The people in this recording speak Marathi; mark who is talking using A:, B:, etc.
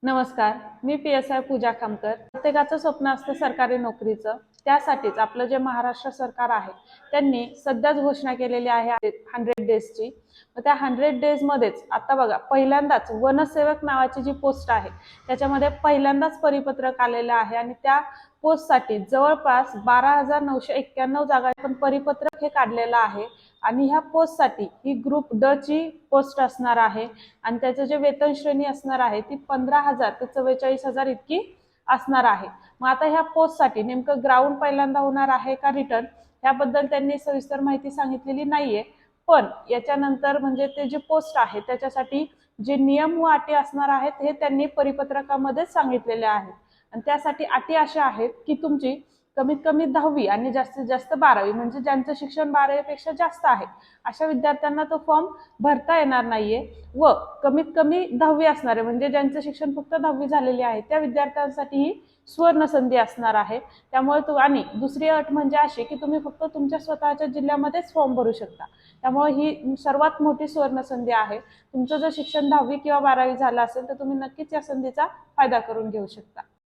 A: नमस्कार, मी PSI पूजा खामकर। प्रत्येकाचं स्वप्न असतं सरकारी नोकरीचं। त्यासाठीच आपलं जे महाराष्ट्र सरकार आहे त्यांनी सध्याच घोषणा केलेली आहे 100 डेजची। त्या 100 डेज मध्येच आता बघा पहिल्यांदाच वनसेवक नावाची जी पोस्ट आहे त्याच्यामध्ये पहिल्यांदाच परिपत्रक आलेलं आहे आणि त्या पोस्टसाठी जवळपास 12,991 जागा पण परिपत्रक हे काढलेलं आहे आणि ह्या पोस्टसाठी ही ग्रुप ड ची पोस्ट असणार आहे आणि त्याचं जे वेतन श्रेणी असणार आहे ती 15,000 ते 44,000 इतकी असणार आहे। मग आता ह्या पोस्टसाठी नेमकं ग्राउंड पहिल्यांदा होणार आहे का रिटर्न याबद्दल त्यांनी सविस्तर माहिती सांगितलेली नाहीये, पण याच्यानंतर म्हणजे ते जे पोस्ट आहे त्याच्यासाठी जे नियम व अटी असणार आहेत हे त्यांनी परिपत्रकामध्ये सांगितलेले आहेत आणि त्यासाठी अटी अशा आहेत की तुमची कमीत कमी 10वी आणि जास्तीत जास्त 12वी म्हणजे ज्यांचं शिक्षण 12वी पेक्षा जास्त आहे अशा विद्यार्थ्यांना तो फॉर्म भरता येणार नाहीये व कमीत कमी 10वी असणार आहे म्हणजे ज्यांचं शिक्षण फक्त 10वी झालेली आहे त्या विद्यार्थ्यांसाठी ही सुवर्ण संधी असणार आहे। त्यामुळे आणि दुसरी अट म्हणजे अशी की तुम्ही फक्त तुमच्या स्वतःच्या जिल्ह्यामध्येच फॉर्म भरू शकता। त्यामुळे ही सर्वात मोठी सुवर्ण संधी आहे। तुमचं जर शिक्षण 10वी किंवा 12वी झालं असेल तर तुम्ही नक्कीच या संधीचा फायदा करून घेऊ शकता।